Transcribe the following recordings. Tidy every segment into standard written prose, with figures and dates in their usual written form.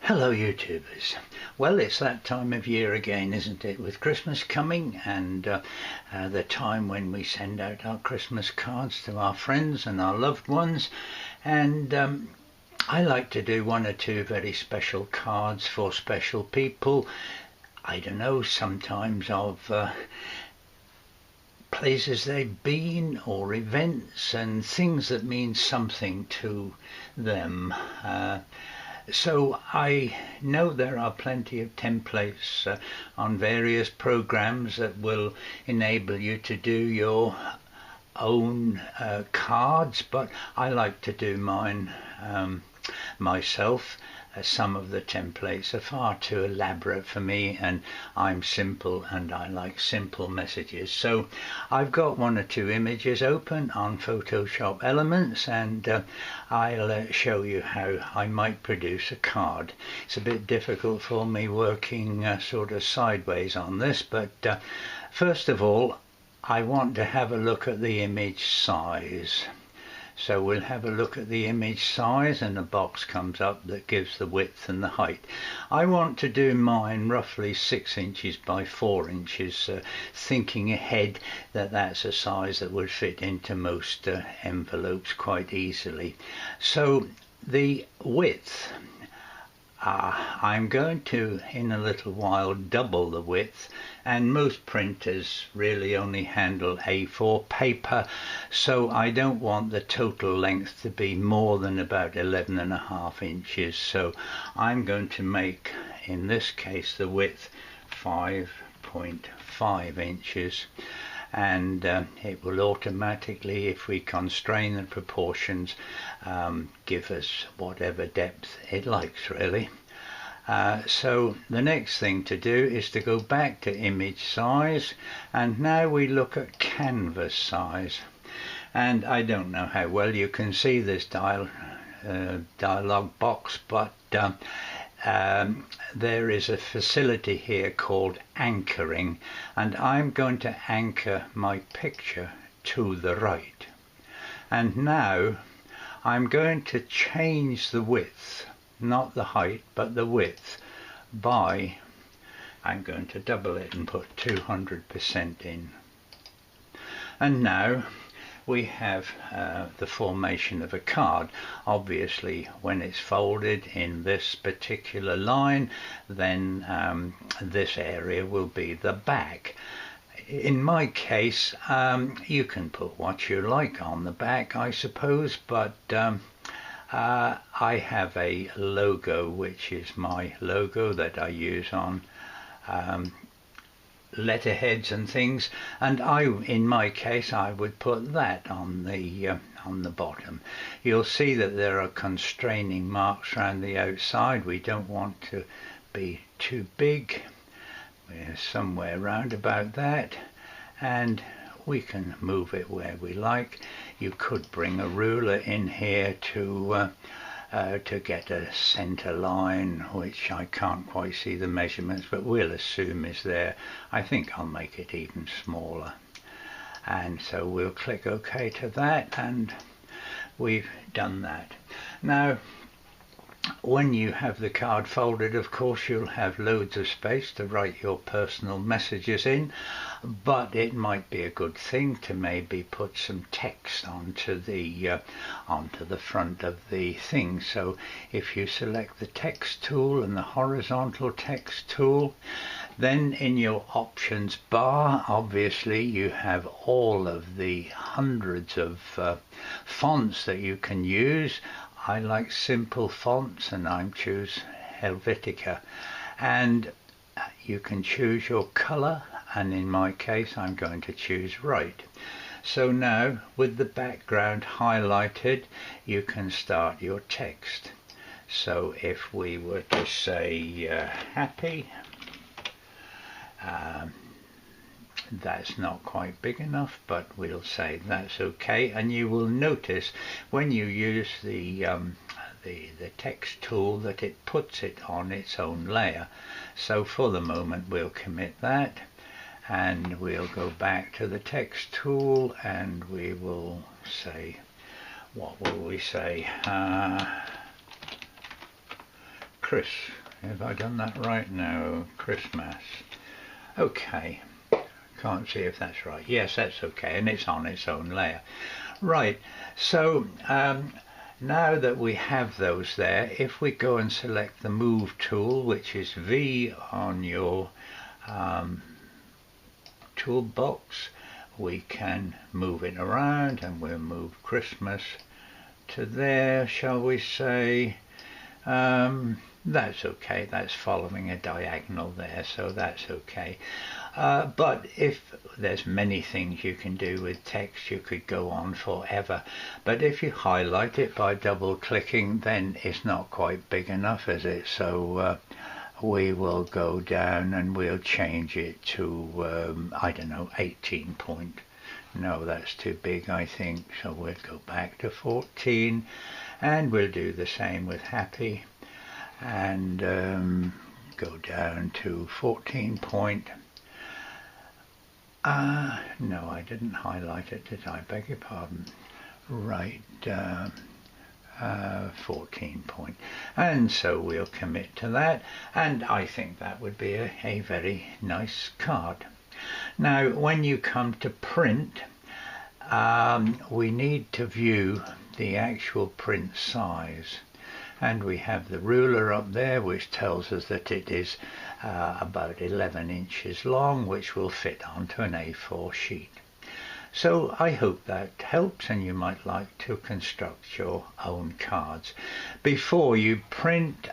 Hello YouTubers. Well, it's that time of year again, isn't it, with Christmas coming and the time when we send out our Christmas cards to our friends and our loved ones, and I like to do one or two very special cards for special people. I don't know, sometimes of places they've been or events and things that mean something to them. So I know there are plenty of templates on various programs that will enable you to do your own cards, but I like to do mine myself. Some of the templates are far too elaborate for me, and I'm simple and I like simple messages. So I've got one or two images open on Photoshop Elements, and I'll show you how I might produce a card. It's a bit difficult for me working sort of sideways on this, but first of all I want to have a look at the image size. So we'll have a look at the image size, and a box comes up that gives the width and the height. I want to do mine roughly 6 inches by 4 inches, thinking ahead that that's a size that would fit into most envelopes quite easily. So the width, I'm going to in a little while double the width, and most printers really only handle A4 paper, so I don't want the total length to be more than about 11.5 inches. So I'm going to make, in this case, the width 5.5 inches, and it will automatically, if we constrain the proportions, give us whatever depth it likes really. So the next thing to do is to go back to image size, and now we look at canvas size. And I don't know how well you can see this dialog box, but there is a facility here called anchoring, and I'm going to anchor my picture to the right. And now I'm going to change the width, not the height but the width, by, I'm going to double it and put 200% in. And now we have the formation of a card. Obviously when it's folded in this particular line, then this area will be the back. In my case, you can put what you like on the back, I suppose, but I have a logo, which is my logo that I use on letterheads and things, and in my case I would put that on the bottom. You'll see that there are constraining marks around the outside. We don't want to be too big. We're somewhere round about that, and we can move it where we like. You could bring a ruler in here to get a center line, which I can't quite see the measurements, but we'll assume is there. I think I'll make it even smaller, and so we'll click OK to that, and we've done that. Now when you have the card folded, of course you'll have loads of space to write your personal messages in, but it might be a good thing to maybe put some text onto the front of the thing. So if you select the text tool and the horizontal text tool, then in your options bar, obviously you have all of the hundreds of fonts that you can use. I like simple fonts, and I choose Helvetica, and you can choose your color, and in my case I'm going to choose right. So now with the background highlighted, you can start your text. So if we were to say happy, that's not quite big enough, but we'll say that's okay. And you will notice when you use the text tool that it puts it on its own layer. So for the moment we'll commit that, and we'll go back to the text tool, and we will say, what will we say, Have I done that right? No, Christmas. Okay, can't see if that's right. Yes, that's okay, and it's on its own layer. Right, so now that we have those there, if we go and select the Move tool, which is V on your toolbox, we can move it around, and we'll move Christmas to there, shall we say. That's okay, that's following a diagonal there, so that's okay. But if there's many things you can do with text, you could go on forever. But if you highlight it by double clicking, then it's not quite big enough, is it? So we will go down and we'll change it to, I don't know, 18 point. No, that's too big, I think. So we'll go back to 14, and we'll do the same with happy, and go down to 14 point. No, I didn't highlight it, did I? Beg your pardon. Right, 14 point. And so we'll commit to that, and I think that would be a very nice card. Now, when you come to print, we need to view the actual print size. And we have the ruler up there, which tells us that it is about 11 inches long, which will fit onto an A4 sheet. So I hope that helps, and you might like to construct your own cards. Before you print,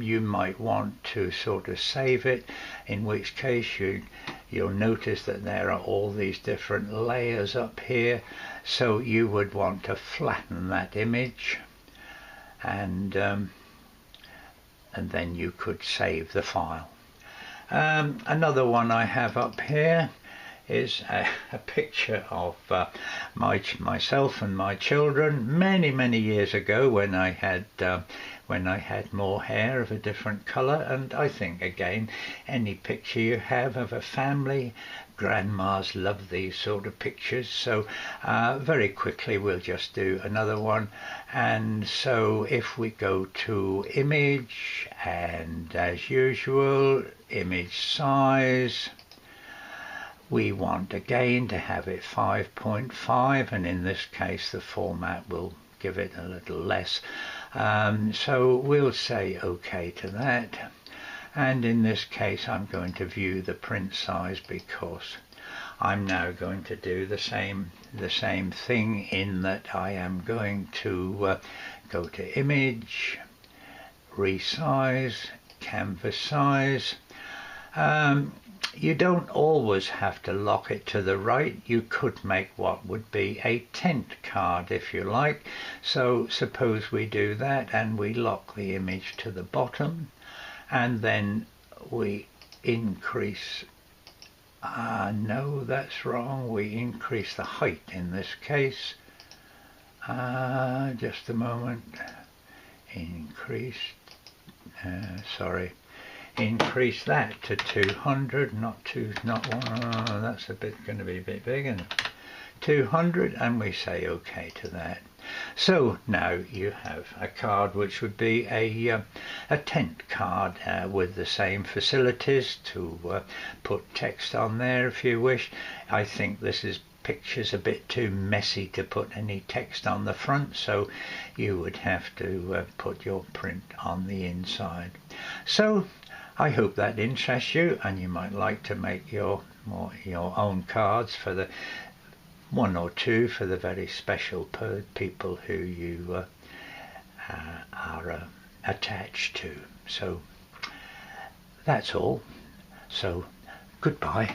you might want to sort of save it, in which case you'll notice that there are all these different layers up here, so you would want to flatten that image, and then you could save the file. Another one I have up here is a picture of myself and my children many years ago, when I had more hair of a different colour. And I think, again, any picture you have of a family, grandmas love these sort of pictures. So very quickly we'll just do another one. And so if we go to image, and as usual, image size, we want again to have it 5.5, and in this case the format will give it a little less. So we'll say OK to that. And in this case I'm going to view the print size, because I'm now going to do the same thing, in that I am going to go to image, resize, canvas size. You don't always have to lock it to the right. You could make what would be a tent card if you like. So suppose we do that, and we lock the image to the bottom, and then we increase, no, that's wrong, we increase the height in this case. Just a moment, increase, sorry, increase that to 200, not one, that's going to be a bit big, and 200, and we say OK to that. So now you have a card which would be a tent card with the same facilities to put text on there if you wish. I think this picture's a bit too messy to put any text on the front, so you would have to put your print on the inside. So I hope that interests you, and you might like to make your own cards, for the one or two for the very special people who you are attached to. So that's all. So goodbye.